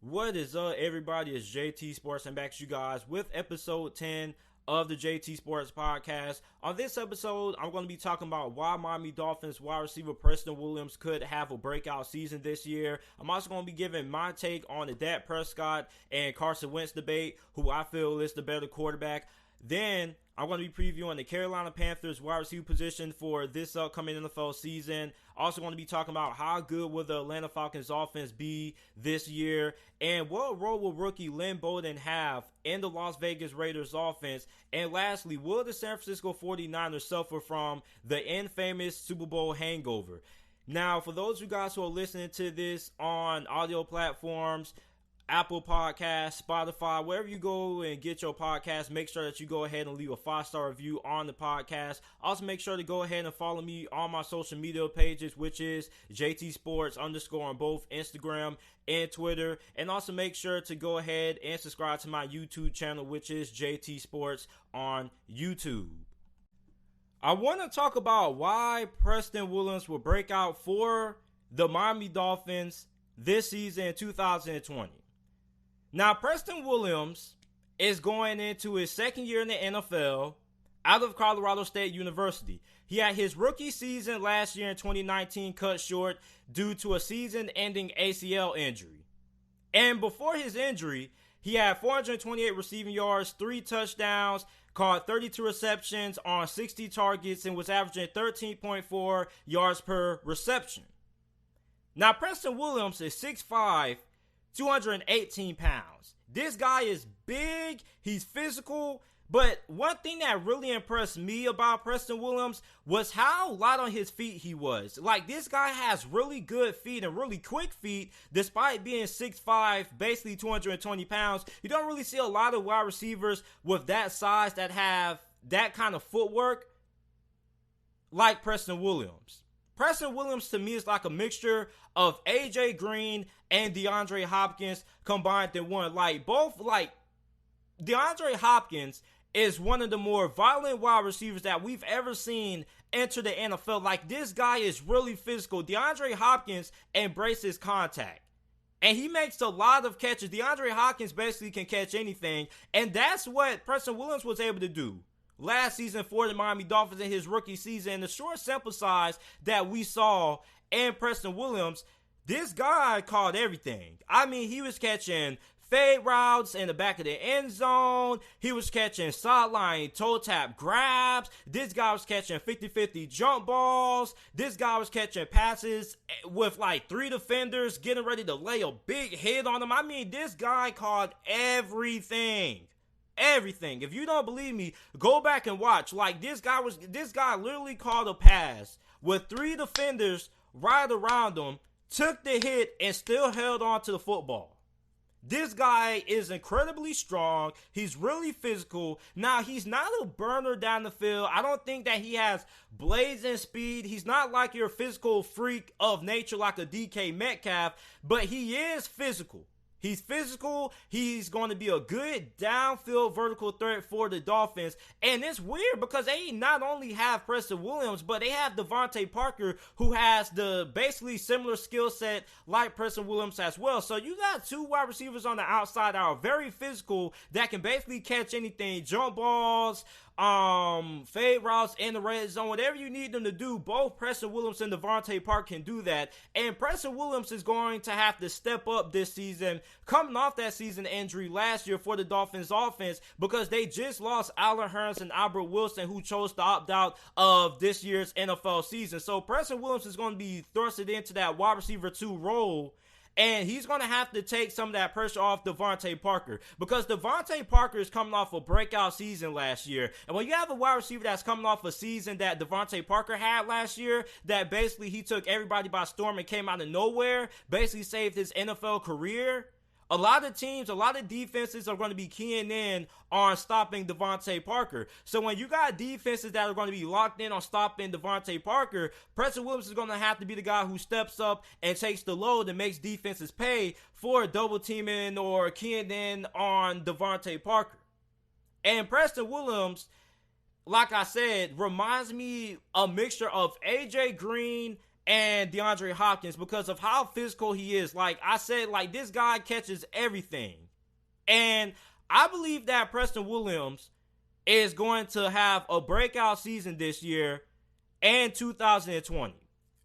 What is up, everybody? It's JT Sports and back to you guys with episode 10 of the JT Sports Podcast. On this episode, I'm going to be talking about why Miami Dolphins wide receiver Preston Williams could have a breakout season this year. I'm also going to be giving my take on the Dak Prescott and Carson Wentz debate, who I feel is the better quarterback. Then I'm going to be previewing the Carolina Panthers wide receiver position for this upcoming NFL season. Also going to be talking about how good will the Atlanta Falcons offense be this year, and what role will rookie Lynn Bowden have in the Las Vegas Raiders offense. And lastly, will the San Francisco 49ers suffer from the infamous Super Bowl hangover? Now, for those of you guys who are listening to this on audio platforms, Apple Podcasts, Spotify, wherever you go and get your podcast, make sure that you go ahead and leave a 5-star review on the podcast. Also, make sure to go ahead and follow me on my social media pages, which is JT Sports _ on both Instagram and Twitter. And also make sure to go ahead and subscribe to my YouTube channel, which is JT Sports on YouTube. I want to talk about why Preston Williams will break out for the Miami Dolphins this season in 2020. Now, Preston Williams is going into his second year in the NFL out of Colorado State University. He had his rookie season last year in 2019 cut short due to a season-ending ACL injury. And before his injury, he had 428 receiving yards, 3 touchdowns, caught 32 receptions on 60 targets, and was averaging 13.4 yards per reception. Now, Preston Williams is 6'5", 218 pounds. This guy is big, he's physical, but one thing that really impressed me about Preston Williams was how light on his feet he was. Like, this guy has really good feet and really quick feet despite being 6'5", basically 220 pounds. You don't really see a lot of wide receivers with that size that have that kind of footwork like Preston Williams. Preston Williams to me is like a mixture of AJ Green and DeAndre Hopkins combined in one. DeAndre Hopkins is one of the more violent wide receivers that we've ever seen enter the NFL. Like, this guy is really physical. DeAndre Hopkins embraces contact, and he makes a lot of catches. DeAndre Hopkins basically can catch anything, and that's what Preston Williams was able to do last season for the Miami Dolphins in his rookie season. The short sample size that we saw in Preston Williams, this guy caught everything. I mean, he was catching fade routes in the back of the end zone. He was catching sideline toe tap grabs. This guy was catching 50-50 jump balls. This guy was catching passes with like 3 defenders getting ready to lay a big hit on him. I mean, this guy caught everything. Everything. If you don't believe me, go back and watch. Like, this guy literally caught a pass with 3 defenders right around him, took the hit, and still held on to the football. This guy is incredibly strong. He's really physical. Now, he's not a burner down the field. I don't think that he has blazing speed. He's not like your physical freak of nature like a DK Metcalf, but he is physical. He's physical. He's going to be a good downfield vertical threat for the Dolphins. And it's weird because they not only have Preston Williams, but they have Devontae Parker, who has the basically similar skill set like Preston Williams as well. So you got 2 wide receivers on the outside that are very physical, that can basically catch anything, jump balls, fade routes in the red zone, whatever you need them to do. Both Preston Williams and Devontae Parker can do that. And Preston Williams is going to have to step up this season, coming off that season injury last year for the Dolphins offense, because they just lost Allen Hurns and Albert Wilson, who chose to opt out of this year's NFL season. So Preston Williams is going to be thrusted into that wide receiver 2 role, and he's going to have to take some of that pressure off Devontae Parker, because Devontae Parker is coming off a breakout season last year. And when you have a wide receiver that's coming off a season that Devontae Parker had last year, that basically he took everybody by storm and came out of nowhere, basically saved his NFL career, a lot of teams, a lot of defenses are going to be keying in on stopping Devontae Parker. So when you got defenses that are going to be locked in on stopping Devontae Parker, Preston Williams is going to have to be the guy who steps up and takes the load and makes defenses pay for double teaming or keying in on Devontae Parker. And Preston Williams, like I said, reminds me a mixture of AJ Green and DeAndre Hopkins because of how physical he is. Like I said, like this guy catches everything. And I believe that Preston Williams is going to have a breakout season this year and 2020.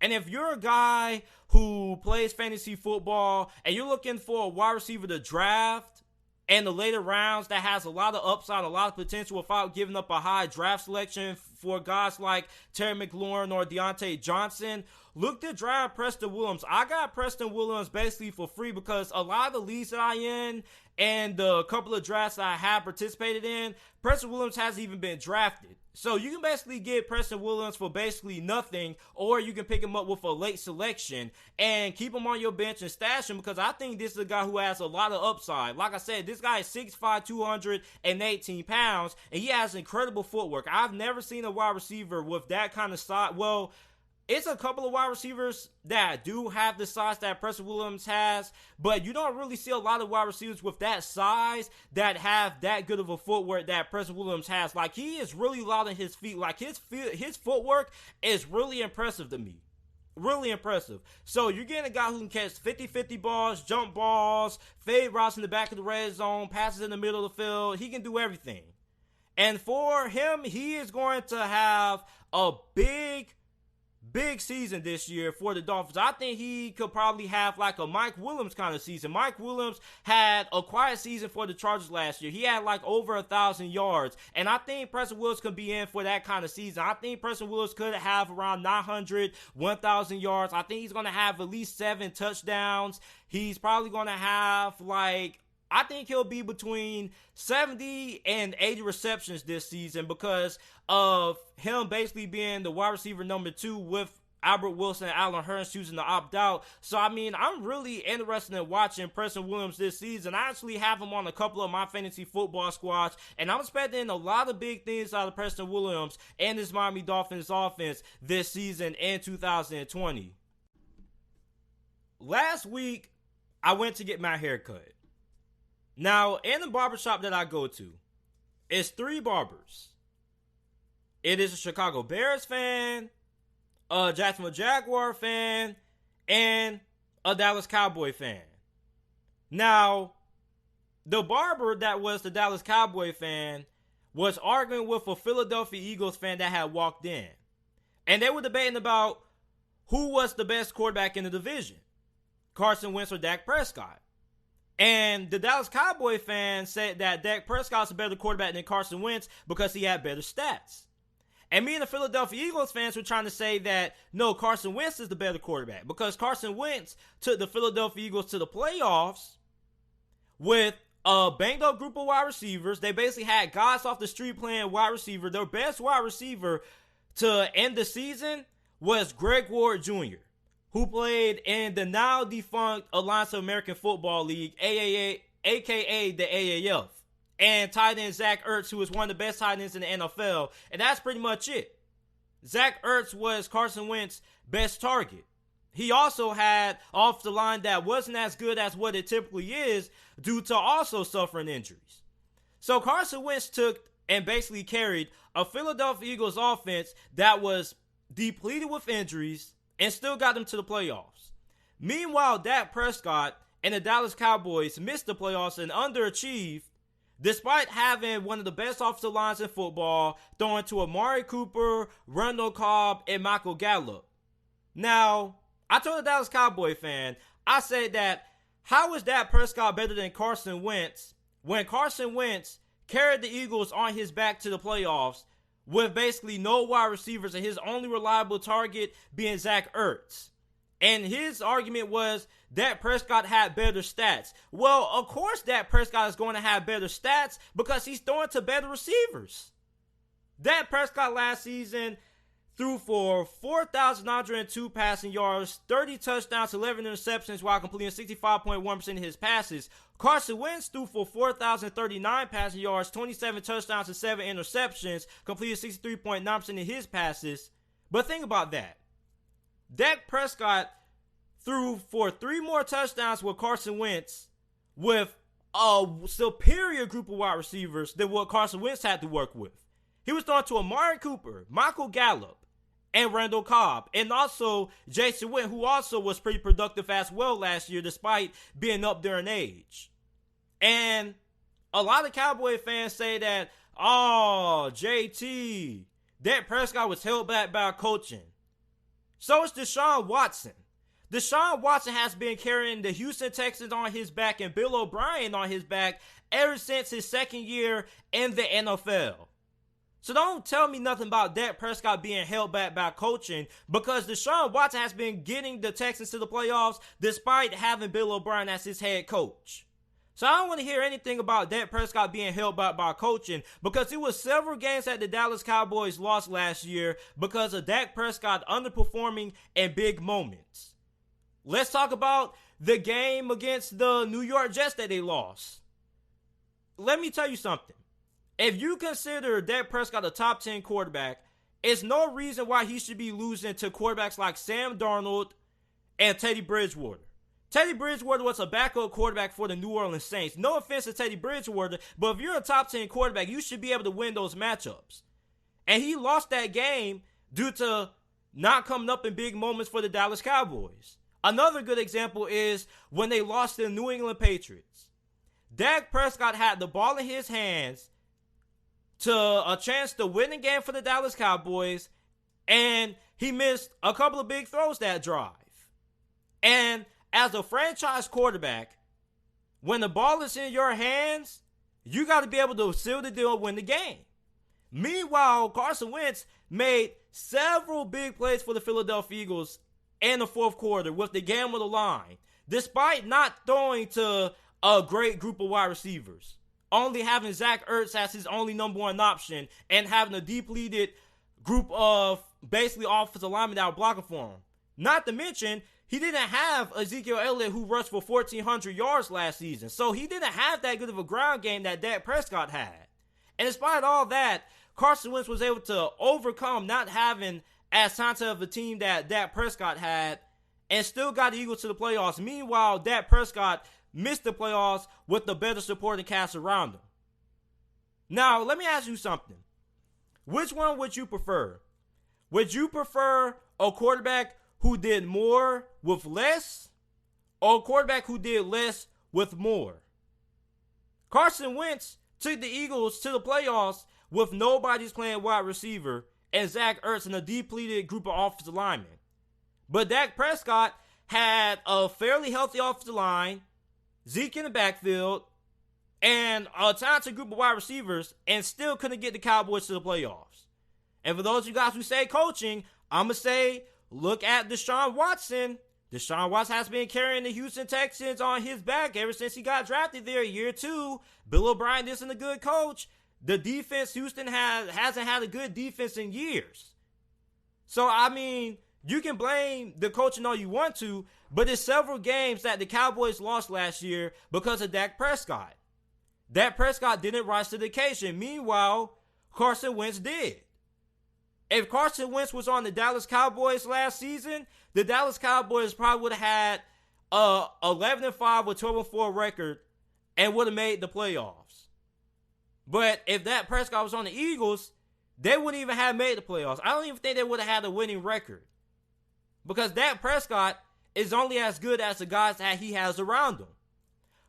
And if you're a guy who plays fantasy football and you're looking for a wide receiver to draft in the later rounds that has a lot of upside, a lot of potential without giving up a high draft selection for guys like Terry McLaurin or Deontay Johnson, look to draft Preston Williams. I got Preston Williams basically for free because a lot of the leagues that I in and the couple of drafts that I have participated in, Preston Williams hasn't even been drafted. So you can basically get Preston Williams for basically nothing, or you can pick him up with a late selection and keep him on your bench and stash him because I think this is a guy who has a lot of upside. Like I said, this guy is 6'5", 218 pounds, and he has incredible footwork. I've never seen a wide receiver with that kind of size. Well, it's a couple of wide receivers that do have the size that Preston Williams has, but you don't really see a lot of wide receivers with that size that have that good of a footwork that Preston Williams has. Like, he is really loud on his feet. Like, his footwork is really impressive to me. Really impressive. So, you're getting a guy who can catch 50-50 balls, jump balls, fade routes in the back of the red zone, passes in the middle of the field. He can do everything. And for him, he is going to have a big season this year for the Dolphins. I think he could probably have like a Mike Williams kind of season. Mike Williams had a quiet season for the Chargers last year. He had like over 1,000 yards. And I think Preston Williams could be in for that kind of season. I think Preston Williams could have around 900, 1,000 yards. I think he's going to have at least 7 touchdowns. He's probably going to have I think he'll be between 70 and 80 receptions this season because of him basically being the wide receiver number 2 with Albert Wilson and Allen Hurns choosing to opt out. So, I mean, I'm really interested in watching Preston Williams this season. I actually have him on a couple of my fantasy football squads, and I'm expecting a lot of big things out of Preston Williams and this Miami Dolphins offense this season in 2020. Last week, I went to get my hair cut. Now, in the barbershop that I go to, it's 3 barbers. It is a Chicago Bears fan, a Jacksonville Jaguar fan, and a Dallas Cowboy fan. Now, the barber that was the Dallas Cowboy fan was arguing with a Philadelphia Eagles fan that had walked in. And they were debating about who was the best quarterback in the division, Carson Wentz or Dak Prescott. And the Dallas Cowboy fan said that Dak Prescott's a better quarterback than Carson Wentz because he had better stats. And me and the Philadelphia Eagles fans were trying to say that, no, Carson Wentz is the better quarterback because Carson Wentz took the Philadelphia Eagles to the playoffs with a banged-up group of wide receivers. They basically had guys off the street playing wide receiver. Their best wide receiver to end the season was Greg Ward Jr., who played in the now defunct Alliance of American Football League, aka the AAF, and tight end Zach Ertz, who is one of the best tight ends in the NFL, and that's pretty much it. Zach Ertz was Carson Wentz's best target. He also had off the line that wasn't as good as what it typically is due to also suffering injuries. So Carson Wentz took and basically carried a Philadelphia Eagles offense that was depleted with injuries and still got them to the playoffs. Meanwhile, Dak Prescott and the Dallas Cowboys missed the playoffs and underachieved despite having one of the best offensive lines in football, throwing to Amari Cooper, Randall Cobb, and Michael Gallup. Now, I told the Dallas Cowboy fan, I said that how is Dak Prescott better than Carson Wentz when Carson Wentz carried the Eagles on his back to the playoffs with basically no wide receivers and his only reliable target being Zach Ertz. And his argument was Dak Prescott had better stats. Well, of course Dak Prescott is going to have better stats because he's throwing to better receivers. Dak Prescott last season threw for 4,902 passing yards, 30 touchdowns, 11 interceptions while completing 65.1% of his passes. Carson Wentz threw for 4,039 passing yards, 27 touchdowns, and 7 interceptions, completed 63.9% of his passes. But think about that. Dak Prescott threw for 3 more touchdowns with Carson Wentz with a superior group of wide receivers than what Carson Wentz had to work with. He was throwing to Amari Cooper, Michael Gallup, and Randall Cobb. And also Jason Witten, who also was pretty productive as well last year despite being up there in age. And a lot of Cowboy fans say that, oh, JT, Dak Prescott was held back by coaching. So is Deshaun Watson. Deshaun Watson has been carrying the Houston Texans on his back and Bill O'Brien on his back ever since his second year in the NFL. So don't tell me nothing about Dak Prescott being held back by coaching, because Deshaun Watson has been getting the Texans to the playoffs despite having Bill O'Brien as his head coach. So I don't want to hear anything about Dak Prescott being held back by coaching, because it was several games that the Dallas Cowboys lost last year because of Dak Prescott underperforming in big moments. Let's talk about the game against the New York Jets that they lost. Let me tell you something. If you consider Dak Prescott a top 10 quarterback, it's no reason why he should be losing to quarterbacks like Sam Darnold and Teddy Bridgewater. Teddy Bridgewater was a backup quarterback for the New Orleans Saints. No offense to Teddy Bridgewater, but if you're a top 10 quarterback, you should be able to win those matchups. And he lost that game due to not coming up in big moments for the Dallas Cowboys. Another good example is when they lost to the New England Patriots. Dak Prescott had the ball in his hands to a chance to win the game for the Dallas Cowboys, and he missed a couple of big throws that drive. And as a franchise quarterback, when the ball is in your hands, you got to be able to seal the deal and win the game. Meanwhile, Carson Wentz made several big plays for the Philadelphia Eagles in the fourth quarter with the game on the line, despite not throwing to a great group of wide receivers, only having Zach Ertz as his only number one option and having a depleted group of basically offensive linemen that were blocking for him. Not to mention, he didn't have Ezekiel Elliott, who rushed for 1,400 yards last season. So he didn't have that good of a ground game that Dak Prescott had. And despite all that, Carson Wentz was able to overcome not having as talented of a team that Dak Prescott had and still got the Eagles to the playoffs. Meanwhile, Dak Prescott missed the playoffs with the better supporting cast around him. Now, let me ask you something. Which one would you prefer? Would you prefer a quarterback who did more with less, or a quarterback who did less with more? Carson Wentz took the Eagles to the playoffs with nobody's playing wide receiver and Zach Ertz and a depleted group of offensive linemen. But Dak Prescott had a fairly healthy offensive line, Zeke in the backfield, and a talented group of wide receivers, and still couldn't get the Cowboys to the playoffs. And for those of you guys who say coaching, I'm going to say, look at Deshaun Watson. Deshaun Watson has been carrying the Houston Texans on his back ever since he got drafted there. Year two, Bill O'Brien isn't a good coach. The defense, Houston hasn't had a good defense in years. So, I mean, you can blame the coaching all you want to, but there's several games that the Cowboys lost last year because of Dak Prescott. Dak Prescott didn't rise to the occasion. Meanwhile, Carson Wentz did. If Carson Wentz was on the Dallas Cowboys last season, the Dallas Cowboys probably would have had a 11-5 or 12-4 record and would have made the playoffs. But if Dak Prescott was on the Eagles, they wouldn't even have made the playoffs. I don't even think they would have had a winning record. Because Dak Prescott is only as good as the guys that he has around him.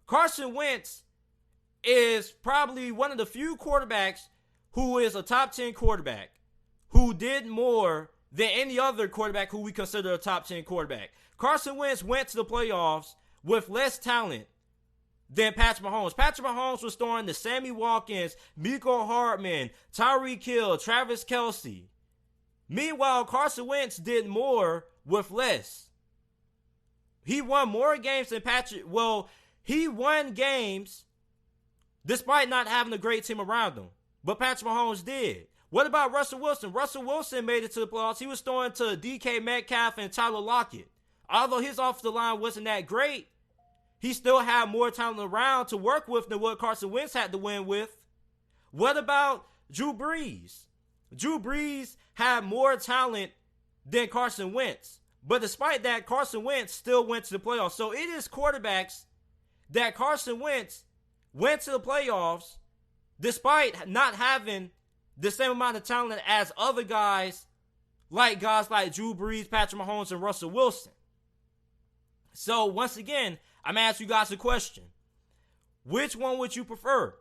Carson Wentz is probably one of the few quarterbacks who is a top 10 quarterback who did more than any other quarterback who we consider a top 10 quarterback. Carson Wentz went to the playoffs with less talent than Patrick Mahomes. Patrick Mahomes was throwing to Sammy Watkins, Mecole Hardman, Tyreek Hill, Travis Kelce. Meanwhile, Carson Wentz did more with less. He won more games than Patrick. Well, he won games despite not having a great team around him. But Patrick Mahomes did. What about Russell Wilson? Russell Wilson made it to the playoffs. He was throwing to DK Metcalf and Tyler Lockett. Although his offensive line wasn't that great, he still had more talent around to work with than what Carson Wentz had to win with. What about Drew Brees? Drew Brees had more talent than Carson Wentz. But despite that, Carson Wentz still went to the playoffs. So it is quarterbacks that Carson Wentz went to the playoffs despite not having the same amount of talent as other guys like guys like Drew Brees, Patrick Mahomes, and Russell Wilson. So once again, I'm asking you guys a question. Which one would you prefer?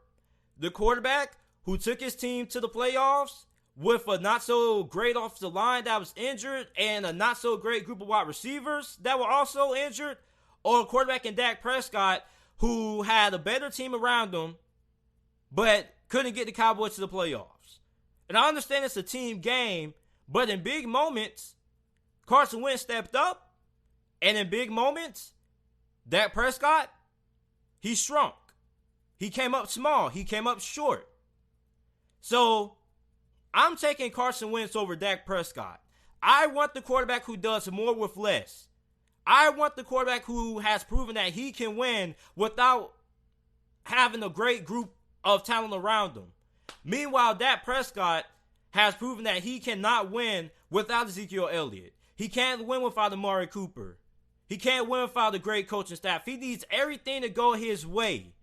The quarterback who took his team to the playoffs with a not so great offensive line that was injured and a not so great group of wide receivers that were also injured, or a quarterback in Dak Prescott who had a better team around him but couldn't get the Cowboys to the playoffs? And I understand it's a team game, but in big moments, Carson Wentz stepped up, and in big moments, Dak Prescott, he shrunk. He came up small. He came up short. So, I'm taking Carson Wentz over Dak Prescott. I want the quarterback who does more with less. I want the quarterback who has proven that he can win without having a great group of talent around him. Meanwhile, Dak Prescott has proven that he cannot win without Ezekiel Elliott. He can't win without Amari Cooper. He can't win without a great coaching staff. He needs everything to go his way.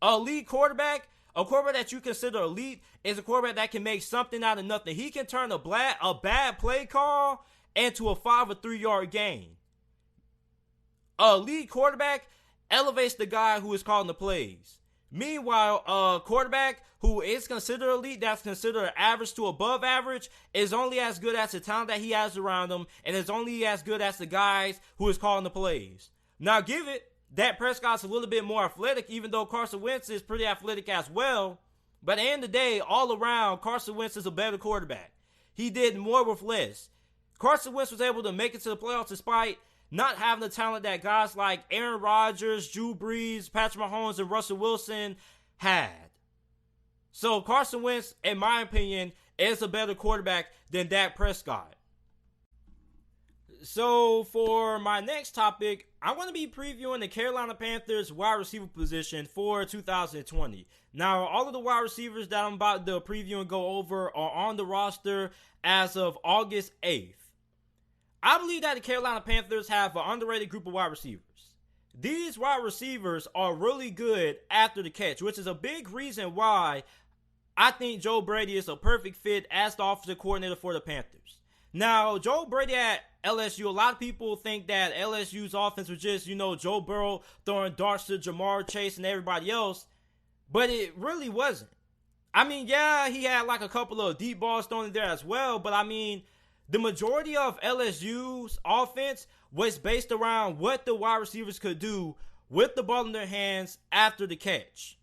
A elite quarterback, a quarterback that you consider elite, is a quarterback that can make something out of nothing. He can turn a bad play call into a 5 or 3 yard gain. A elite quarterback elevates the guy who is calling the plays. Meanwhile, a quarterback who is considered elite, that's considered average to above average, is only as good as the talent that he has around him, and is only as good as the guys who is calling the plays. Now, give it, Dak Prescott's a little bit more athletic, even though Carson Wentz is pretty athletic as well. But at the end of the day, all around, Carson Wentz is a better quarterback. He did more with less. Carson Wentz was able to make it to the playoffs despite not having the talent that guys like Aaron Rodgers, Drew Brees, Patrick Mahomes, and Russell Wilson had. So Carson Wentz, in my opinion, is a better quarterback than Dak Prescott. So for my next topic, I'm going to be previewing the Carolina Panthers wide receiver position for 2020. Now, all of the wide receivers that I'm about to preview and go over are on the roster as of August 8th. I believe that the Carolina Panthers have an underrated group of wide receivers. These wide receivers are really good after the catch, which is a big reason why I think Joe Brady is a perfect fit as the offensive coordinator for the Panthers. Now, Joe Brady at LSU, a lot of people think that LSU's offense was just, Joe Burrow throwing darts to Jamar Chase and everybody else, but it really wasn't. I mean, yeah, he had like a couple of deep balls thrown in there as well, but I mean, the majority of LSU's offense was based around what the wide receivers could do with the ball in their hands after the catch.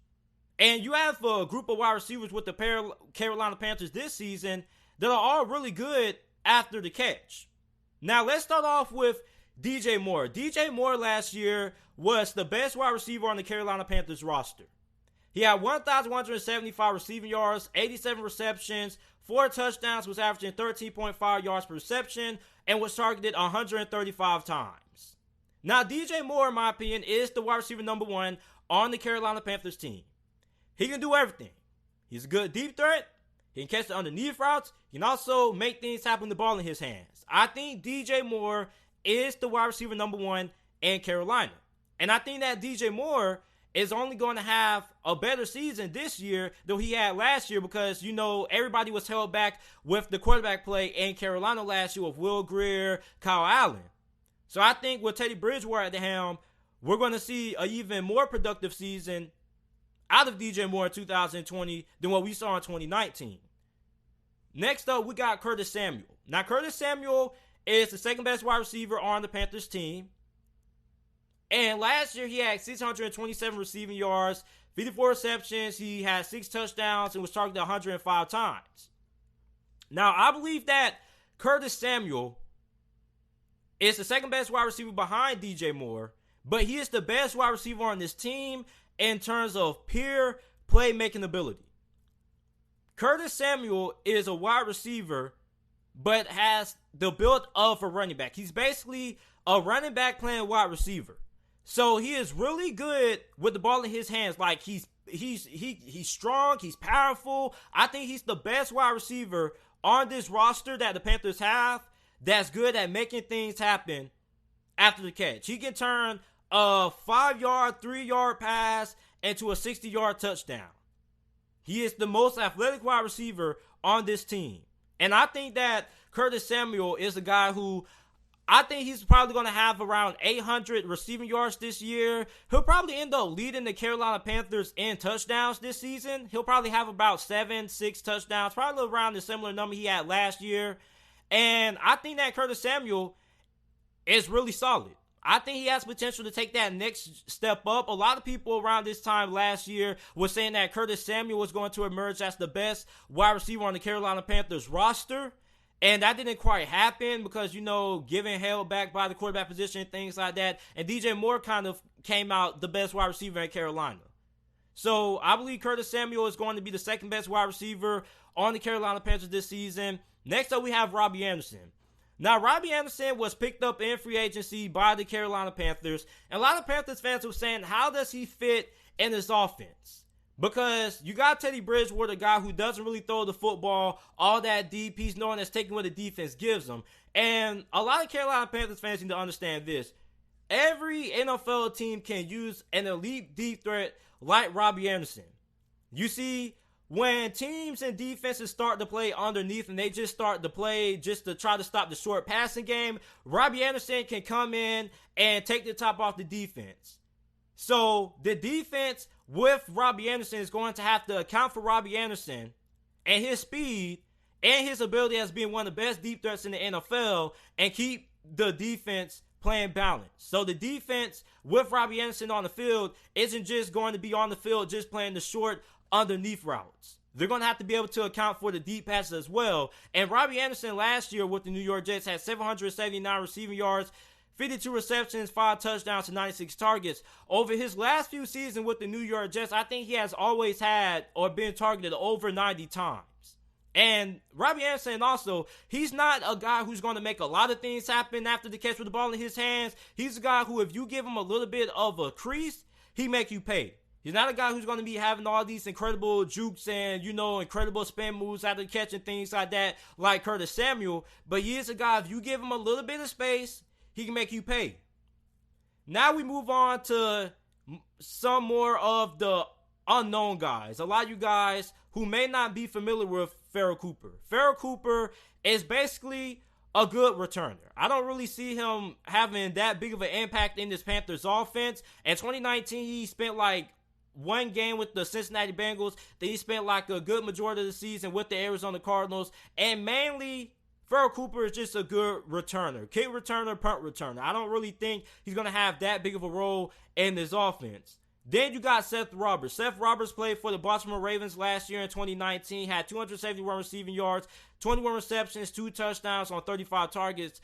And you have a group of wide receivers with the Carolina Panthers this season that are all really good after the catch. Now, let's start off with DJ Moore. DJ Moore last year was the best wide receiver on the Carolina Panthers roster. He had 1,175 receiving yards, 87 receptions, 4 touchdowns, was averaging 13.5 yards per reception, and was targeted 135 times. Now, DJ Moore, in my opinion, is the wide receiver number 1 on the Carolina Panthers team. He can do everything. He's a good deep threat. He can catch the underneath routes. He can also make things happen with the ball in his hands. I think DJ Moore is the wide receiver number 1 in Carolina. And I think that DJ Moore is only going to have a better season this year than he had last year because, everybody was held back with the quarterback play in Carolina last year with Will Grier, Kyle Allen. So I think with Teddy Bridgewater at the helm, we're going to see an even more productive season out of DJ Moore in 2020 than what we saw in 2019. Next up, we got Curtis Samuel. Now, Curtis Samuel is the second best wide receiver on the Panthers team. And last year, he had 627 receiving yards, 54 receptions. He had 6 touchdowns and was targeted 105 times. Now, I believe that Curtis Samuel is the second best wide receiver behind DJ Moore, but he is the best wide receiver on this team in terms of pure playmaking ability. Curtis Samuel is a wide receiver, but has the build of a running back. He's basically a running back playing wide receiver. So he is really good with the ball in his hands. Like he's strong, he's powerful. I think he's the best wide receiver on this roster that the Panthers have that's good at making things happen after the catch. He can turn a 5-yard, 3-yard pass into a 60-yard touchdown. He is the most athletic wide receiver on this team. And I think that Curtis Samuel is a guy who I think he's probably going to have around 800 receiving yards this year. He'll probably end up leading the Carolina Panthers in touchdowns this season. He'll probably have about 7-6 touchdowns, probably around the similar number he had last year. And I think that Curtis Samuel is really solid. I think he has potential to take that next step up. A lot of people around this time last year were saying that Curtis Samuel was going to emerge as the best wide receiver on the Carolina Panthers roster. And that didn't quite happen because, getting held back by the quarterback position and things like that. And DJ Moore kind of came out the best wide receiver in Carolina. So I believe Curtis Samuel is going to be the second best wide receiver on the Carolina Panthers this season. Next up, we have Robbie Anderson. Now, Robbie Anderson was picked up in free agency by the Carolina Panthers. And a lot of Panthers fans were saying, how does he fit in this offense? Because you got Teddy Bridgewater, a guy who doesn't really throw the football all that deep. He's known as taking what the defense gives him. And a lot of Carolina Panthers fans need to understand this. Every NFL team can use an elite deep threat like Robbie Anderson. You see, when teams and defenses start to play underneath and they just start to play just to try to stop the short passing game, Robbie Anderson can come in and take the top off the defense. So the defense with Robbie Anderson is going to have to account for Robbie Anderson and his speed and his ability as being one of the best deep threats in the NFL and keep the defense playing balance. So the defense with Robbie Anderson on the field isn't just going to be on the field just playing the short underneath routes. They're going to have to be able to account for the deep passes as well. And Robbie Anderson last year with the New York Jets had 779 receiving yards, 52 receptions, 5 touchdowns to 96 targets. Over his last few seasons with the New York Jets, I think he has always had or been targeted over 90 times. And Robbie Anderson also, he's not a guy who's going to make a lot of things happen after the catch with the ball in his hands. He's a guy who, if you give him a little bit of a crease, he make you pay. He's not a guy who's going to be having all these incredible jukes and, incredible spin moves after the catch and things like that, like Curtis Samuel. But he is a guy, if you give him a little bit of space, he can make you pay. Now we move on to some more of the unknown guys. A lot of you guys who may not be familiar with Pharoh Cooper. Pharoh Cooper is basically a good returner. I don't really see him having that big of an impact in this Panthers offense. In 2019, he spent like one game with the Cincinnati Bengals. Then he spent like a good majority of the season with the Arizona Cardinals. And mainly, Pharoh Cooper is just a good returner. Kick returner, punt returner. I don't really think he's going to have that big of a role in this offense. Then you got Seth Roberts. Seth Roberts played for the Baltimore Ravens last year in 2019. Had 271 receiving yards, 21 receptions, 2 touchdowns on 35 targets.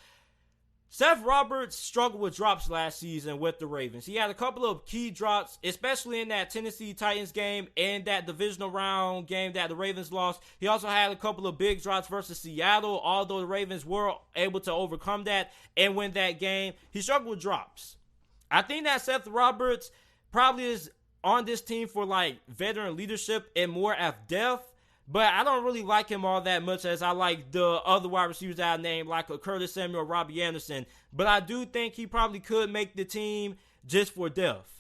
Seth Roberts struggled with drops last season with the Ravens. He had a couple of key drops, especially in that Tennessee Titans game and that divisional round game that the Ravens lost. He also had a couple of big drops versus Seattle, although the Ravens were able to overcome that and win that game. He struggled with drops. I think that Seth Roberts probably is on this team for like veteran leadership and more at depth. But I don't really like him all that much as I like the other wide receivers that I named, like a Curtis Samuel or Robbie Anderson. But I do think he probably could make the team just for depth.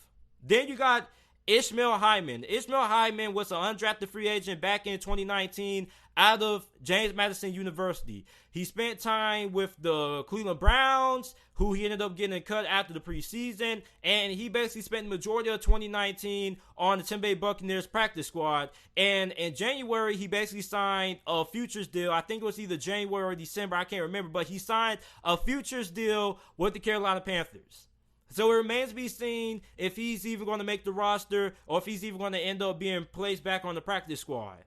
Then you got Ishmael Hyman. Ishmael Hyman was an undrafted free agent back in 2019 out of James Madison University. He spent time with the Cleveland Browns, who he ended up getting cut after the preseason, and he basically spent the majority of 2019 on the Tampa Bay Buccaneers practice squad. And in January, he basically signed a futures deal. I think it was either January or December, I can't remember, but he signed a futures deal with the Carolina Panthers. So it remains to be seen if he's even going to make the roster or if he's even going to end up being placed back on the practice squad.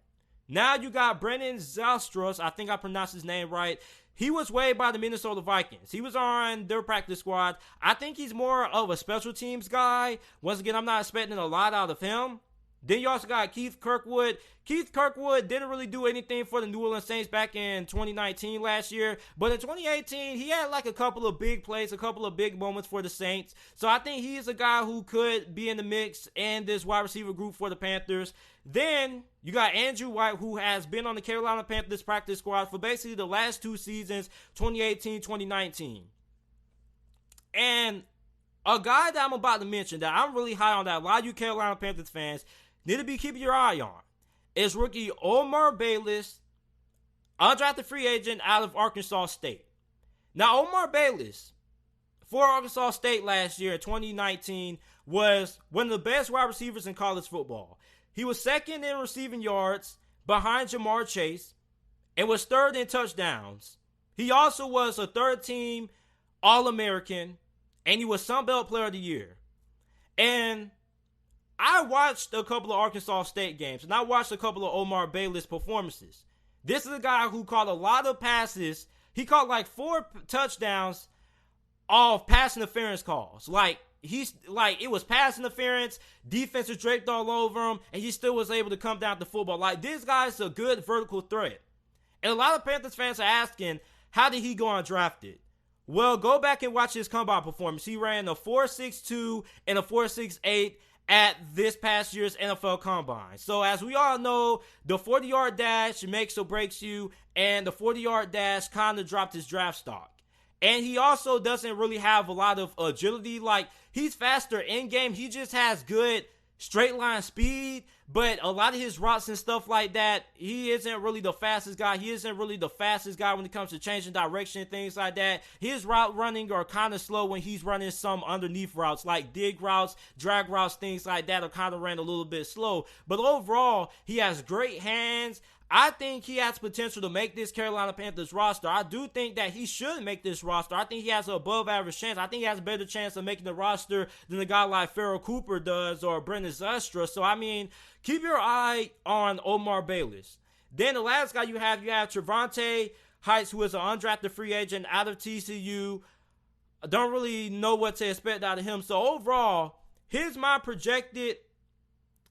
Now you got Brennan Zastros. I think I pronounced his name right. He was waived by the Minnesota Vikings. He was on their practice squad. I think he's more of a special teams guy. Once again, I'm not expecting a lot out of him. Then you also got Keith Kirkwood. Keith Kirkwood didn't really do anything for the New Orleans Saints back in 2019 last year. But in 2018, he had like a couple of big plays, a couple of big moments for the Saints. So I think he's a guy who could be in the mix in this wide receiver group for the Panthers. Then you got Andrew White, who has been on the Carolina Panthers practice squad for basically the last 2 seasons, 2018, 2019. And a guy that I'm about to mention that I'm really high on, that a lot of you Carolina Panthers fans need to be keeping your eye on, is rookie Omar Bayless undrafted free agent out of Arkansas State. Now, Omar Bayless, for Arkansas State last year in 2019, was one of the best wide receivers in college football. He was second in receiving yards behind Jamar Chase and was third in touchdowns. He also was a third-team All-American, and he was Sun Belt Player of the Year. And I watched a couple of Arkansas State games, and I watched a couple of Omar Bayless performances. This is a guy who caught a lot of passes. He caught like 4 touchdowns off pass interference calls. It was pass interference, defense was draped all over him, and he still was able to come down to football. Like, this guy's a good vertical threat. And a lot of Panthers fans are asking, how did he go undrafted? Well, go back and watch his combine performance. He ran a 4.62 and a 4.68 at this past year's NFL Combine. So as we all know, the 40-yard dash makes or breaks you, and the 40-yard dash kind of dropped his draft stock. And he also doesn't really have a lot of agility. Like, he's faster in game. He just has good straight line speed, but a lot of his routes and stuff like that, he isn't really the fastest guy. He isn't really the fastest guy when it comes to changing direction, things like that. His route running are kind of slow when he's running some underneath routes, like dig routes, drag routes, things like that are kind of ran a little bit slow. But overall, he has great hands. I think he has potential to make this Carolina Panthers roster. I do think that he should make this roster. I think he has an above average chance. I think he has a better chance of making the roster than a guy like Farrell Cooper does or Brendan Zustra. So, I mean, keep your eye on Omar Bayless. Then the last guy you have Trevante Heights, who is an undrafted free agent out of TCU. I don't really know what to expect out of him. So, overall, here's my projected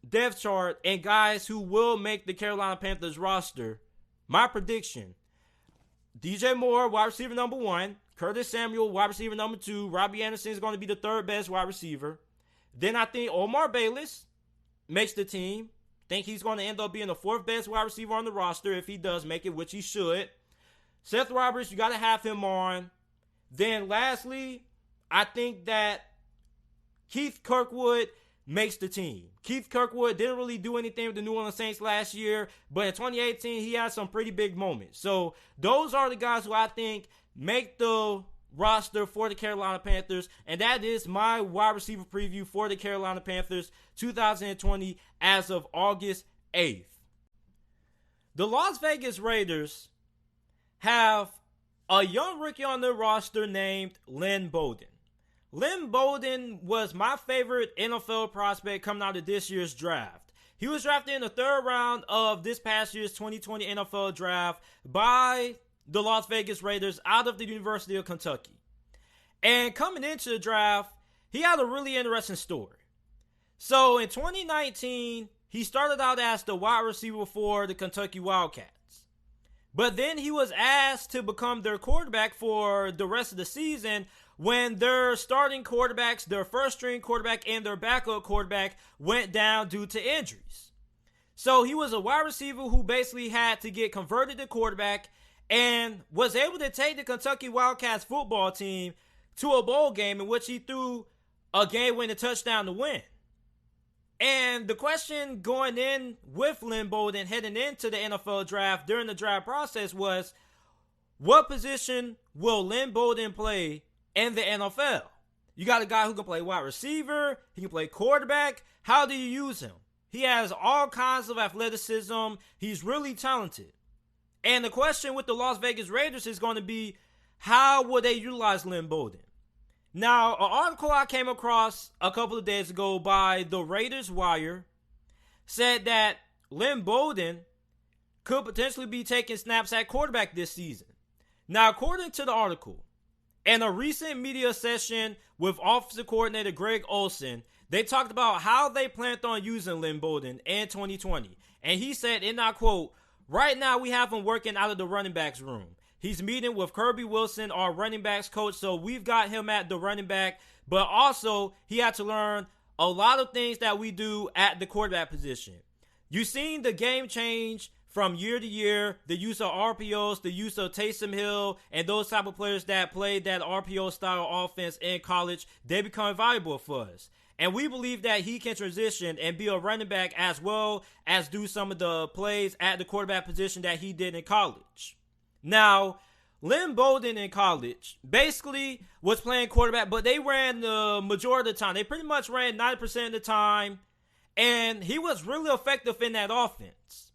depth chart and guys who will make the Carolina Panthers roster. My prediction: DJ Moore, wide receiver number 1. Curtis Samuel, wide receiver number 2. Robbie Anderson is going to be the third best wide receiver. Then I think Omar Bayless makes the team. Think he's going to end up being the 4th best wide receiver on the roster if he does make it, which he should. Seth Roberts, you got to have him on. Then lastly, I think that Keith Kirkwood makes the team. Keith Kirkwood didn't really do anything with the New Orleans Saints last year, but in 2018, he had some pretty big moments. So those are the guys who I think make the roster for the Carolina Panthers, and that is my wide receiver preview for the Carolina Panthers 2020 as of August 8th. The Las Vegas Raiders have a young rookie on their roster named Lynn Bowden. Lynn Bowden was my favorite NFL prospect coming out of this year's draft. He was drafted in the 3rd round of this past year's 2020 NFL draft by the Las Vegas Raiders out of the University of Kentucky. And coming into the draft, he had a really interesting story. So in 2019, he started out as the wide receiver for the Kentucky Wildcats. But then he was asked to become their quarterback for the rest of the season when their starting quarterbacks, their first-string quarterback and their backup quarterback went down due to injuries. So he was a wide receiver who basically had to get converted to quarterback and was able to take the Kentucky Wildcats football team to a bowl game in which he threw a game-winning touchdown to win. And the question going in with Lynn Bowden heading into the NFL draft during the draft process was, what position will Lynn Bowden play in the NFL? You got a guy who can play wide receiver, he can play quarterback. How do you use him? He has all kinds of athleticism. He's really talented. And the question with the Las Vegas Raiders is going to be, how will they utilize Lynn Bowden? Now, an article I came across a couple of days ago by the Raiders Wire said that Lynn Bowden could potentially be taking snaps at quarterback this season. Now, according to the article, in a recent media session with offensive coordinator Greg Olson, they talked about how they planned on using Lynn Bowden in 2020. And he said, and I quote, "Right now we have him working out of the running backs room. He's meeting with Kirby Wilson, our running backs coach, so we've got him at the running back. But also, he had to learn a lot of things that we do at the quarterback position. You've seen the game change from year to year, the use of RPOs, the use of Taysom Hill, and those type of players that played that RPO-style offense in college, they become valuable for us. And we believe that he can transition and be a running back as well as do some of the plays at the quarterback position that he did in college." Now, Lynn Bowden in college basically was playing quarterback, but they ran the majority of the time. They pretty much ran 90% of the time, and he was really effective in that offense.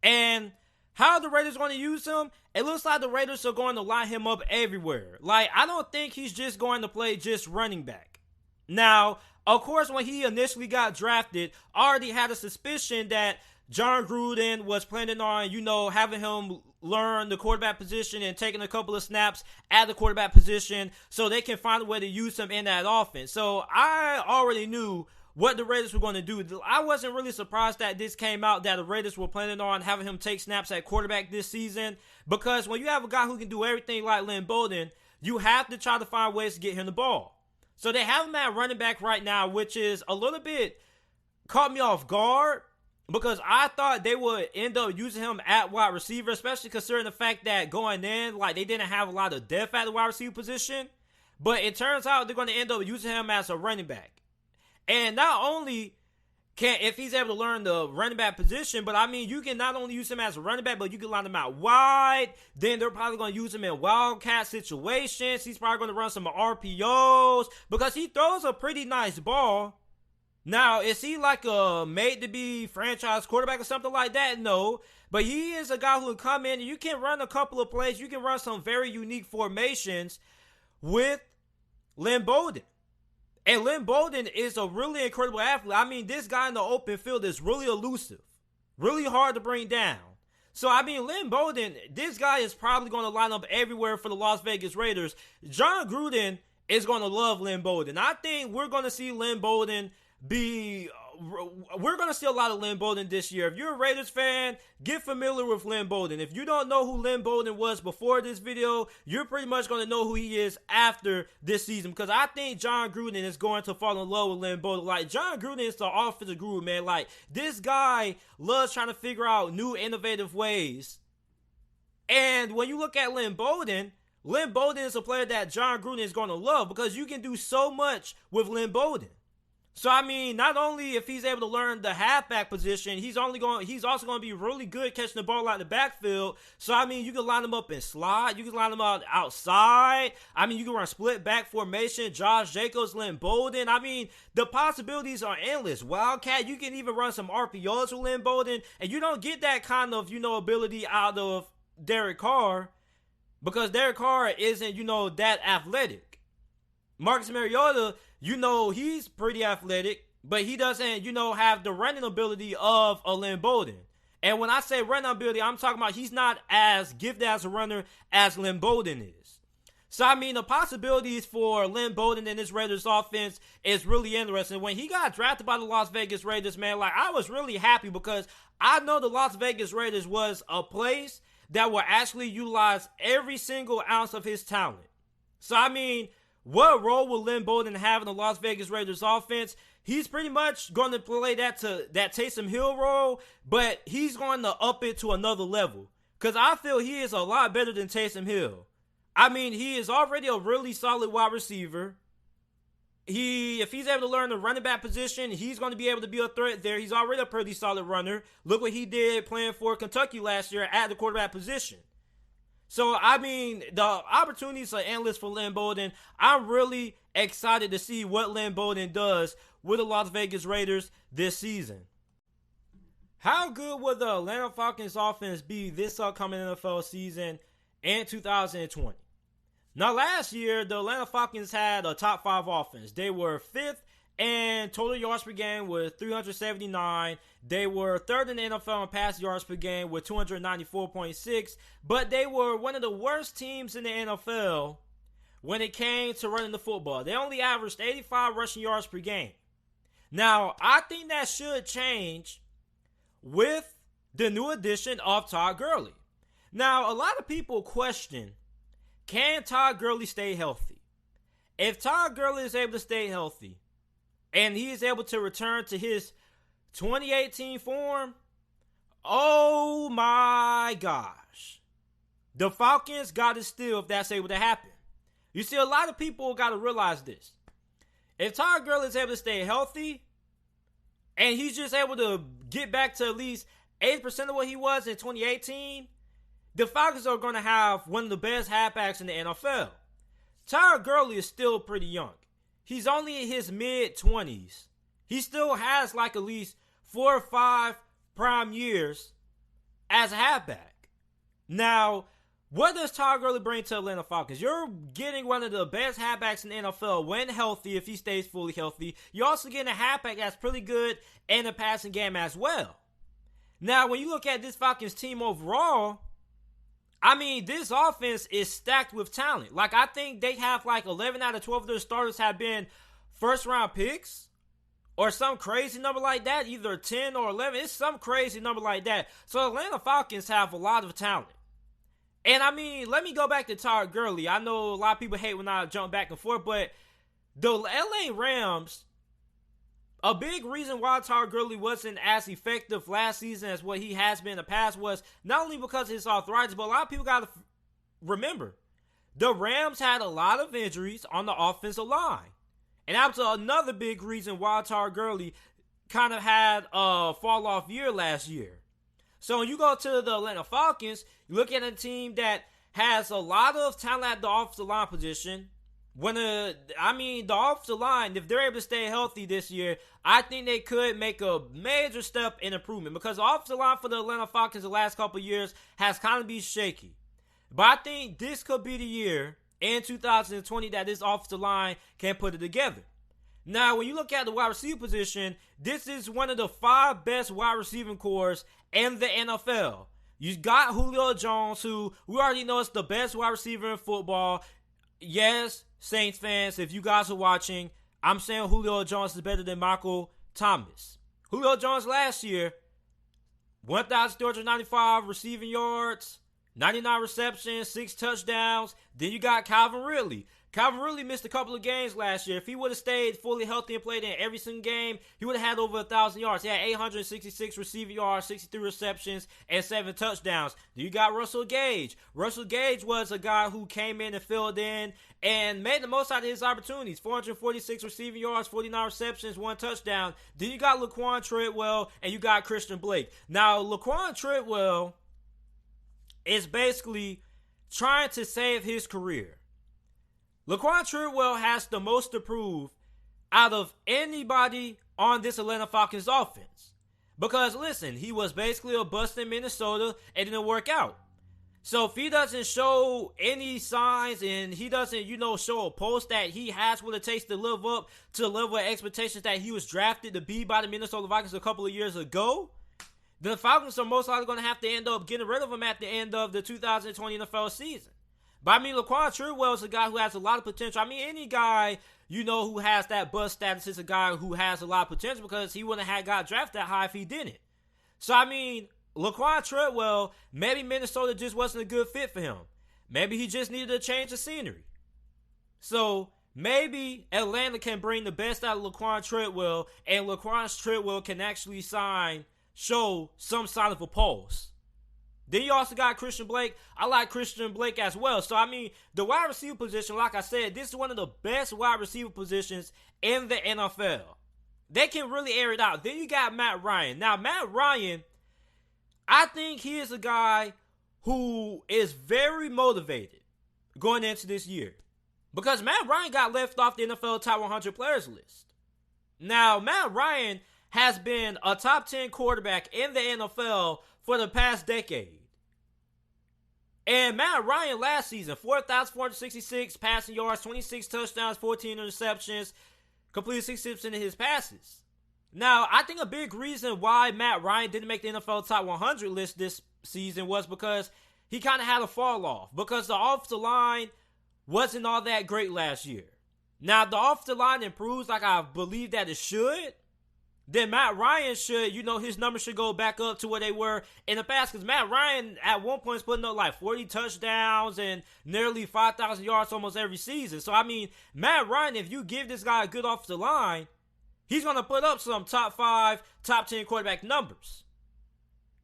And how are the Raiders going to use him? It looks like the Raiders are going to line him up everywhere. Like, I don't think he's just going to play just running back. Now, of course, when he initially got drafted, I already had a suspicion that John Gruden was planning on, having him learn the quarterback position and taking a couple of snaps at the quarterback position so they can find a way to use him in that offense. So I already knew what the Raiders were going to do. I wasn't really surprised that this came out, that the Raiders were planning on having him take snaps at quarterback this season, because when you have a guy who can do everything like Lynn Bowden, you have to try to find ways to get him the ball. So they have him at running back right now, which is a little bit caught me off guard, because I thought they would end up using him at wide receiver, especially considering the fact that going in, like, they didn't have a lot of depth at the wide receiver position. But it turns out they're going to end up using him as a running back. And not only if he's able to learn the running back position, but I mean, you can not only use him as a running back, but you can line him out wide. Then they're probably going to use him in wildcat situations. He's probably going to run some RPOs because he throws a pretty nice ball. Now, is he like a made-to-be franchise quarterback or something like that? No. But he is a guy who will come in and you can run a couple of plays. You can run some very unique formations with Lynn Bowden. And Lynn Bowden is a really incredible athlete. I mean, this guy in the open field is really elusive. Really hard to bring down. So, I mean, Lynn Bowden, this guy is probably going to line up everywhere for the Las Vegas Raiders. John Gruden is going to love Lynn Bowden. I think we're going to see Lynn Bowden we're going to see a lot of Lynn Bowden this year. If you're a Raiders fan, get familiar with Lynn Bowden. If you don't know who Lynn Bowden was before this video, you're pretty much going to know who he is after this season, because I think John Gruden is going to fall in love with Lynn Bowden. Like, John Gruden is the offensive guru, man. Like, this guy loves trying to figure out new innovative ways. And when you look at Lynn Bowden is a player that John Gruden is going to love, because you can do so much with Lynn Bowden. So, I mean, not only if he's able to learn the halfback position, he's also going to be really good catching the ball out of the backfield. So, I mean, you can line him up in slot. You can line him out outside. I mean, you can run split back formation. Josh Jacobs, Lynn Bowden. I mean, the possibilities are endless. Wildcat, you can even run some RPOs with Lynn Bowden. And you don't get that kind of, ability out of Derek Carr, because Derek Carr isn't, that athletic. Marcus Mariota, he's pretty athletic, but he doesn't, have the running ability of a Lynn Bowden. And when I say running ability, I'm talking about he's not as gifted as a runner as Lynn Bowden is. So, I mean, the possibilities for Lynn Bowden in this Raiders offense is really interesting. When he got drafted by the Las Vegas Raiders, man, like, I was really happy, because I know the Las Vegas Raiders was a place that will actually utilize every single ounce of his talent. So, I mean, what role will Lynn Bowden have in the Las Vegas Raiders offense? He's pretty much going to play that Taysom Hill role, but he's going to up it to another level, because I feel he is a lot better than Taysom Hill. I mean, he is already a really solid wide receiver. If he's able to learn the running back position, he's going to be able to be a threat there. He's already a pretty solid runner. Look what he did playing for Kentucky last year at the quarterback position. So, I mean, the opportunities are endless for Lynn Bowden. I'm really excited to see what Lynn Bowden does with the Las Vegas Raiders this season. How good will the Atlanta Falcons offense be this upcoming NFL season in 2020? Now, last year, the Atlanta Falcons had a top 5 offense. They were 5th in total yards per game with 379. They were 3rd in the NFL in pass yards per game with 294.6. But they were one of the worst teams in the NFL when it came to running the football. They only averaged 85 rushing yards per game. Now, I think that should change with the new addition of Todd Gurley. Now, a lot of people question, can Todd Gurley stay healthy? If Todd Gurley is able to stay healthy and he is able to return to his 2018 form, oh my gosh. The Falcons got to steal if that's able to happen. You see, a lot of people got to realize this. If Todd Gurley is able to stay healthy and he's just able to get back to at least 80% of what he was in 2018, the Falcons are going to have one of the best halfbacks in the NFL. Todd Gurley is still pretty young. He's only in his mid-20s. He still has like at least 4 or 5 prime years as a halfback. Now, what does Todd Gurley bring to Atlanta Falcons? You're getting one of the best halfbacks in the NFL when healthy, if he stays fully healthy. You're also getting a halfback that's pretty good in the passing game as well. Now, when you look at this Falcons team overall, I mean, this offense is stacked with talent. Like, I think they have like 11 out of 12 of their starters have been first-round picks or some crazy number like that, either 10 or 11. It's some crazy number like that. So, Atlanta Falcons have a lot of talent. And, I mean, let me go back to Todd Gurley. I know a lot of people hate when I jump back and forth, but the LA Rams, a big reason why Todd Gurley wasn't as effective last season as what he has been in the past was not only because of his arthritis, but a lot of people got to remember, the Rams had a lot of injuries on the offensive line. And that was another big reason why Todd Gurley kind of had a fall-off year last year. So when you go to the Atlanta Falcons, you look at a team that has a lot of talent at the offensive line position. The offensive line, if they're able to stay healthy this year, I think they could make a major step in improvement, because the offensive line for the Atlanta Falcons the last couple of years has kind of been shaky. But I think this could be the year in 2020 that this offensive line can put it together. Now, when you look at the wide receiver position, this is one of the 5 best wide receiving cores in the NFL. You got Julio Jones, who we already know is the best wide receiver in football. Yes, Saints fans, if you guys are watching, I'm saying Julio Jones is better than Michael Thomas. Julio Jones last year, 1,295 receiving yards, 99 receptions, 6 touchdowns. Then you got Calvin Ridley. Calvin Ridley missed a couple of games last year. If he would have stayed fully healthy and played in every single game, he would have had over 1,000 yards. He had 866 receiving yards, 63 receptions, and 7 touchdowns. Then you got Russell Gage. Russell Gage was a guy who came in and filled in and made the most out of his opportunities. 446 receiving yards, 49 receptions, 1 touchdown. Then you got Laquan Treadwell, and you got Christian Blake. Now, Laquan Treadwell is basically trying to save his career. Laquan Treadwell has the most to prove out of anybody on this Atlanta Falcons offense. Because, listen, he was basically a bust in Minnesota and didn't work out. So if he doesn't show any signs and he doesn't, show a post that he has what it takes to live up to the level of expectations that he was drafted to be by the Minnesota Vikings a couple of years ago, then the Falcons are most likely going to have to end up getting rid of him at the end of the 2020 NFL season. But, Laquan Treadwell is a guy who has a lot of potential. Any guy, who has that bust status is a guy who has a lot of potential, because he wouldn't have got drafted that high if he didn't. So, Laquan Treadwell, maybe Minnesota just wasn't a good fit for him. Maybe he just needed a change of scenery. So, maybe Atlanta can bring the best out of Laquan Treadwell, and Laquan Treadwell can actually show some sign of a pulse. Then you also got Christian Blake. I like Christian Blake as well. So, the wide receiver position, like I said, this is one of the best wide receiver positions in the NFL. They can really air it out. Then you got Matt Ryan. Now, Matt Ryan, I think he is a guy who is very motivated going into this year, because Matt Ryan got left off the NFL Top 100 Players list. Now, Matt Ryan has been a top 10 quarterback in the NFL for the past decade. And Matt Ryan last season, 4,466 passing yards, 26 touchdowns, 14 interceptions, completed 60% of his passes. Now, I think a big reason why Matt Ryan didn't make the NFL Top 100 list this season was because he kind of had a fall off, because the offensive line wasn't all that great last year. Now, the offensive line improves like I believe that it should, then Matt Ryan should, his numbers should go back up to where they were in the past. Because Matt Ryan at one point is putting up like 40 touchdowns and nearly 5,000 yards almost every season. So, Matt Ryan, if you give this guy a good offensive line, he's going to put up some top 5, top 10 quarterback numbers.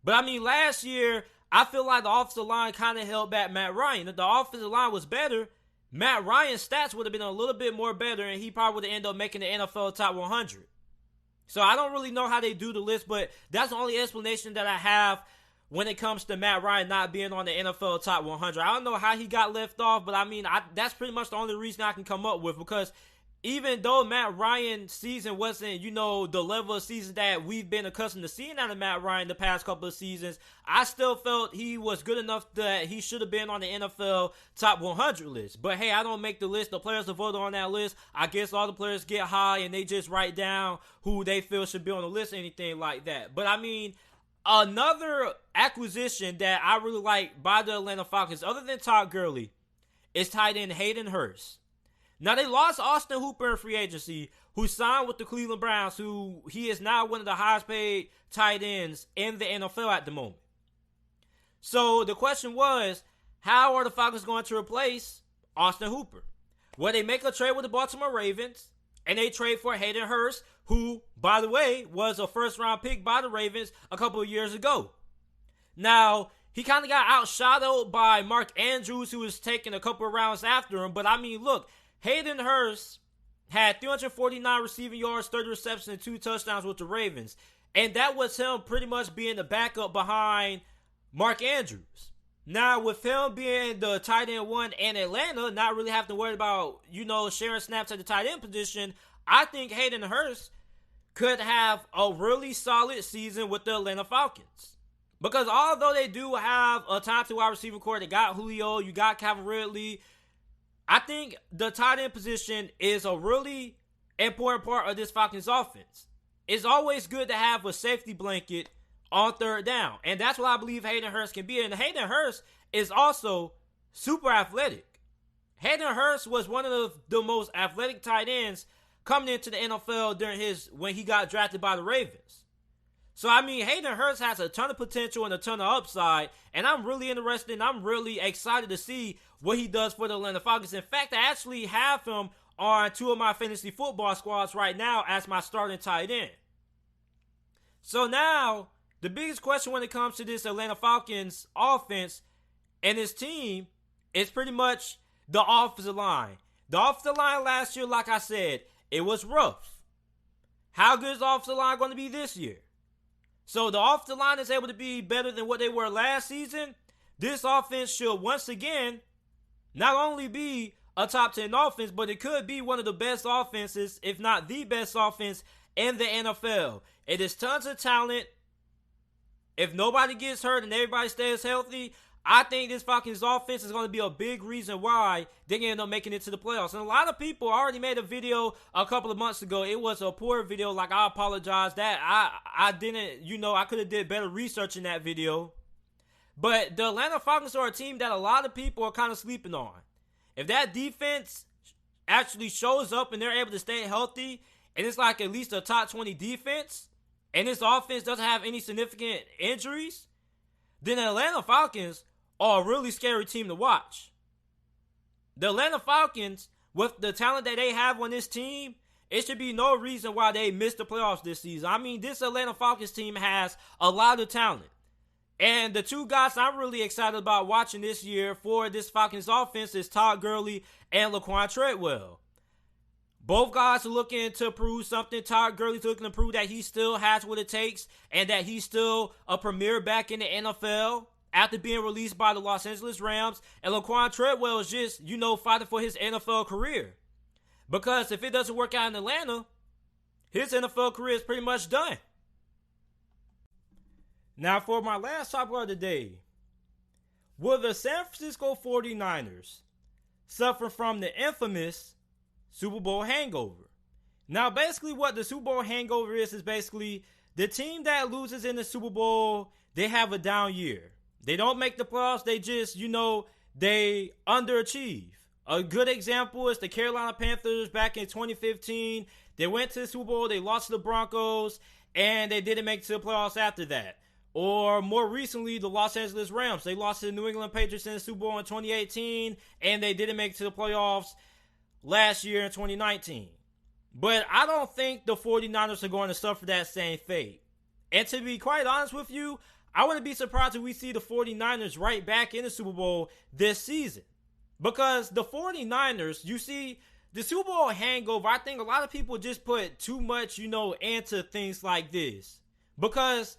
But, last year, I feel like the offensive line kind of held back Matt Ryan. If the offensive line was better, Matt Ryan's stats would have been a little bit more better, and he probably would have ended up making the NFL Top 100. So I don't really know how they do the list, but that's the only explanation that I have when it comes to Matt Ryan not being on the NFL top 100. I don't know how he got left off, but I mean, that's pretty much the only reason I can come up with, because even though Matt Ryan's season wasn't, the level of season that we've been accustomed to seeing out of Matt Ryan the past couple of seasons, I still felt he was good enough that he should have been on the NFL top 100 list. But hey, I don't make the list. The players that vote on that list, I guess all the players get high and they just write down who they feel should be on the list, anything like that. But I mean, another acquisition that I really like by the Atlanta Falcons, other than Todd Gurley, is tight end Hayden Hurst. Now, they lost Austin Hooper in free agency, who signed with the Cleveland Browns, who he is now one of the highest paid tight ends in the NFL at the moment. So the question was, how are the Falcons going to replace Austin Hooper? Well, they make a trade with the Baltimore Ravens, and they trade for Hayden Hurst, who, by the way, was a first-round pick by the Ravens a couple of years ago. Now, he kind of got outshadowed by Mark Andrews, who was taken a couple of rounds after him. But, I mean, look, Hayden Hurst had 349 receiving yards, 30 receptions, and 2 touchdowns with the Ravens. And that was him pretty much being the backup behind Mark Andrews. Now, with him being the tight end one in Atlanta, not really having to worry about, sharing snaps at the tight end position, I think Hayden Hurst could have a really solid season with the Atlanta Falcons. Because although they do have a talented wide receiver core, they got Julio, you got Calvin Ridley, I think the tight end position is a really important part of this Falcons offense. It's always good to have a safety blanket on third down. And that's what I believe Hayden Hurst can be. And Hayden Hurst is also super athletic. Hayden Hurst was one of the most athletic tight ends coming into the NFL when he got drafted by the Ravens. So, I mean, Hayden Hurst has a ton of potential and a ton of upside, and I'm really interested and I'm really excited to see what he does for the Atlanta Falcons. In fact, I actually have him on 2 of my fantasy football squads right now as my starting tight end. So now, the biggest question when it comes to this Atlanta Falcons offense and his team is pretty much the offensive line. The offensive line last year, like I said, it was rough. How good is the offensive line going to be this year? So the offensive line is able to be better than what they were last season. This offense should once again not only be a top 10 offense, but it could be one of the best offenses, if not the best offense in the NFL. It is tons of talent. If nobody gets hurt and everybody stays healthy, I think this Falcons offense is going to be a big reason why they're going to end up making it to the playoffs. And a lot of people already made a video a couple of months ago. It was a poor video. Like, I apologize that I didn't, I could have did better research in that video. But the Atlanta Falcons are a team that a lot of people are kind of sleeping on. If that defense actually shows up and they're able to stay healthy, and it's like at least a top 20 defense, and this offense doesn't have any significant injuries, then the Atlanta Falcons are a really scary team to watch. The Atlanta Falcons, with the talent that they have on this team, it should be no reason why they missed the playoffs this season. I mean, this Atlanta Falcons team has a lot of talent. And the 2 guys I'm really excited about watching this year for this Falcons offense is Todd Gurley and Laquan Treadwell. Both guys are looking to prove something. Todd Gurley's looking to prove that he still has what it takes and that he's still a premier back in the NFL after being released by the Los Angeles Rams. And Laquan Treadwell is just, fighting for his NFL career. Because if it doesn't work out in Atlanta, his NFL career is pretty much done. Now, for my last topic of the day, will the San Francisco 49ers suffer from the infamous Super Bowl hangover? Now, basically what the Super Bowl hangover is basically the team that loses in the Super Bowl, they have a down year. They don't make the playoffs. They just, they underachieve. A good example is the Carolina Panthers back in 2015. They went to the Super Bowl. They lost to the Broncos, and they didn't make it to the playoffs after that. Or more recently, the Los Angeles Rams. They lost to the New England Patriots in the Super Bowl in 2018, and they didn't make it to the playoffs last year in 2019. But I don't think the 49ers are going to suffer that same fate. And to be quite honest with you, I wouldn't be surprised if we see the 49ers right back in the Super Bowl this season. Because the 49ers, you see, the Super Bowl hangover, I think a lot of people just put too much, into things like this. Because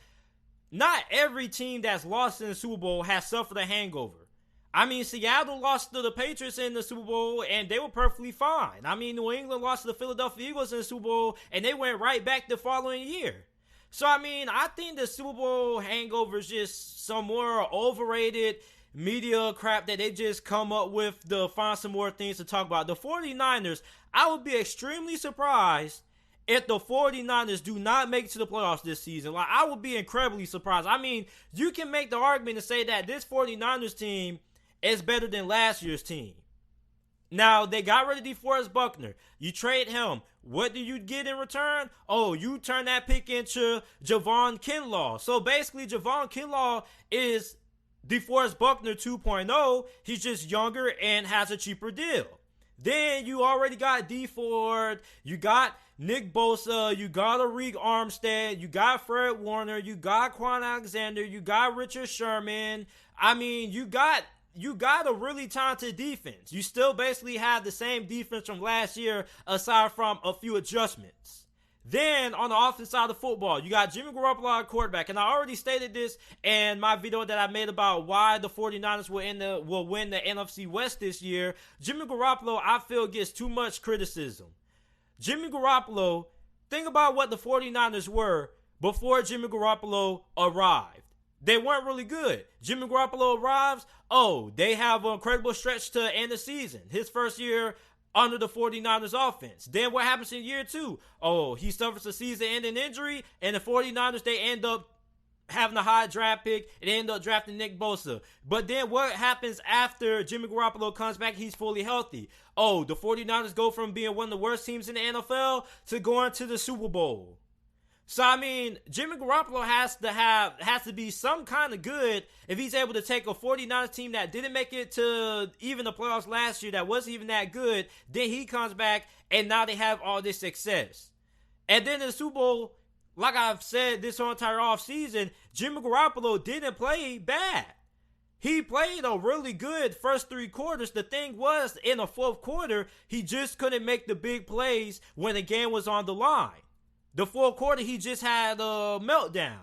not every team that's lost in the Super Bowl has suffered a hangover. I mean, Seattle lost to the Patriots in the Super Bowl, and they were perfectly fine. I mean, New England lost to the Philadelphia Eagles in the Super Bowl, and they went right back the following year. So, I mean, I think the Super Bowl hangover is just some more overrated media crap that they just come up with to find some more things to talk about. The 49ers, I would be extremely surprised if the 49ers do not make it to the playoffs this season. Like, I would be incredibly surprised. I mean, you can make the argument to say that this 49ers team is better than last year's team. Now, they got rid of DeForest Buckner. You trade him. What do you get in return? Oh, you turn that pick into Javon Kinlaw. So basically, Javon Kinlaw is DeForest Buckner 2.0. He's just younger and has a cheaper deal. Then you already got D Ford. You got Nick Bosa. You got Arik Armstead. You got Fred Warner. You got Quan Alexander. You got Richard Sherman. I mean, you got a really talented defense. You still basically have the same defense from last year aside from a few adjustments. Then on the offense side of football, you got Jimmy Garoppolo at quarterback. And I already stated this in my video that I made about why the 49ers will win the NFC West this year. Jimmy Garoppolo, I feel, gets too much criticism. Jimmy Garoppolo, think about what the 49ers were before Jimmy Garoppolo arrived. They weren't really good. Jimmy Garoppolo arrives. Oh, they have an incredible stretch to end the season. His first year under the 49ers offense. Then what happens in year 2? Oh, he suffers a season-ending injury, and the 49ers, they end up having a high draft pick, and they end up drafting Nick Bosa. But then what happens after Jimmy Garoppolo comes back? He's fully healthy. Oh, the 49ers go from being one of the worst teams in the NFL to going to the Super Bowl. So, I mean, Jimmy Garoppolo has to be some kind of good if he's able to take a 49ers team that didn't make it to even the playoffs last year, that wasn't even that good. Then he comes back, and now they have all this success. And then in the Super Bowl, like I've said this whole entire offseason, Jimmy Garoppolo didn't play bad. He played a really good first 3 quarters. The thing was, in the fourth quarter, he just couldn't make the big plays when the game was on the line. The fourth quarter, he just had a meltdown.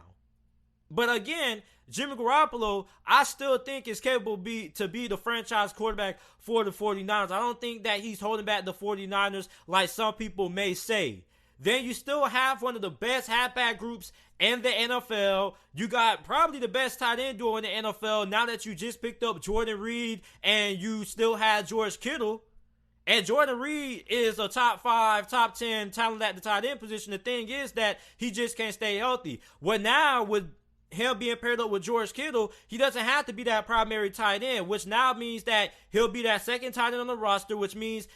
But again, Jimmy Garoppolo, I still think is capable to be the franchise quarterback for the 49ers. I don't think that he's holding back the 49ers like some people may say. Then you still have one of the best halfback groups in the NFL. You got probably the best tight end duo in the NFL now that you just picked up Jordan Reed and you still had George Kittle. And Jordan Reed is a top 5, top 10 talent at the tight end position. The thing is that he just can't stay healthy. Well, now with him being paired up with George Kittle, he doesn't have to be that primary tight end, which now means that he'll be that second tight end on the roster, which means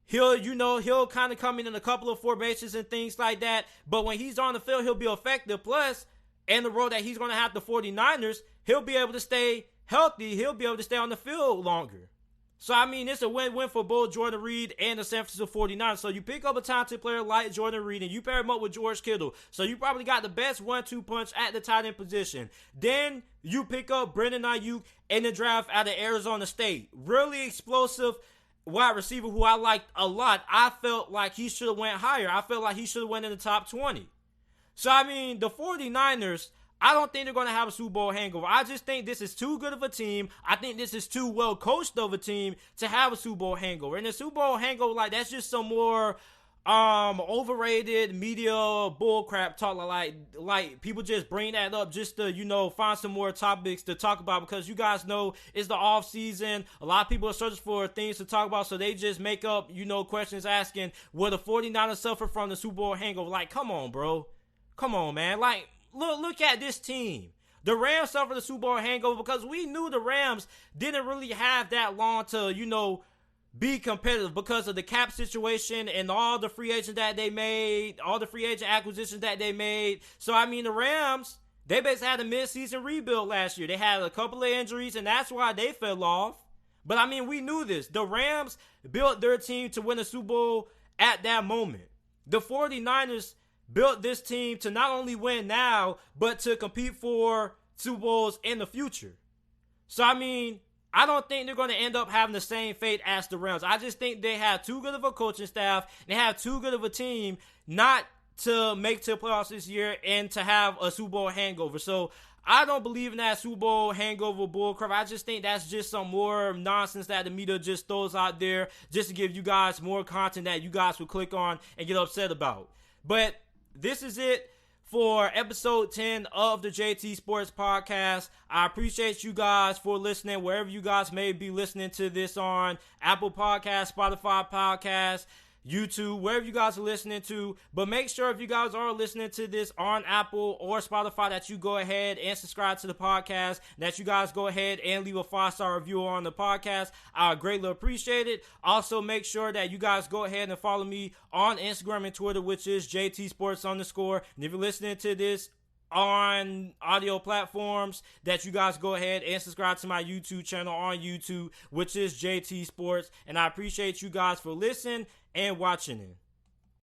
he'll kind of come in a couple of formations and things like that. But when he's on the field, he'll be effective. Plus, in the role that he's going to have the 49ers, he'll be able to stay healthy. He'll be able to stay on the field longer. So, I mean, it's a win-win for both Jordan Reed and the San Francisco 49ers. So, you pick up a talented player like Jordan Reed and you pair him up with George Kittle. So, you probably got the best 1-2 punch at the tight end position. Then, you pick up Brandon Ayuk in the draft out of Arizona State. Really explosive wide receiver who I liked a lot. I felt like he should have went higher. I felt like he should have went in the top 20. So, I mean, the 49ers, I don't think they're going to have a Super Bowl hangover. I just think this is too good of a team. I think this is too well coached of a team to have a Super Bowl hangover. And the Super Bowl hangover, like, that's just some more overrated media bullcrap talk. Like people just bring that up just to, find some more topics to talk about, because you guys know it's the off season. A lot of people are searching for things to talk about, so they just make up, questions asking, will the 49ers suffer from the Super Bowl hangover? Like, come on, bro. Come on, man. Like, Look at this team. The Rams suffered the Super Bowl hangover because we knew the Rams didn't really have that long to, be competitive because of the cap situation and all the free agents that they made, all the free agent acquisitions that they made. So, I mean, the Rams, they basically had a mid-season rebuild last year. They had a couple of injuries, and that's why they fell off. But, I mean, we knew this. The Rams built their team to win a Super Bowl at that moment. The 49ers built this team to not only win now, but to compete for Super Bowls in the future. So, I mean, I don't think they're going to end up having the same fate as the Rams. I just think they have too good of a coaching staff. They have too good of a team not to make to the playoffs this year and to have a Super Bowl hangover. So I don't believe in that Super Bowl hangover bullcrap. I just think that's just some more nonsense that the media just throws out there just to give you guys more content that you guys will click on and get upset about. But this is it for episode 10 of the JT Sports Podcast. I appreciate you guys for listening wherever you guys may be listening to this on. Apple Podcasts, Spotify Podcasts, YouTube, wherever you guys are listening to. But make sure if you guys are listening to this on Apple or Spotify that you go ahead and subscribe to the podcast, that you guys go ahead and leave a 5-star review on the podcast. I greatly appreciate it. Also, make sure that you guys go ahead and follow me on Instagram and Twitter, which is JT_Sports. And if you're listening to this on audio platforms, that you guys go ahead and subscribe to my YouTube channel on YouTube, which is JT Sports. And I appreciate you guys for listening and watching it.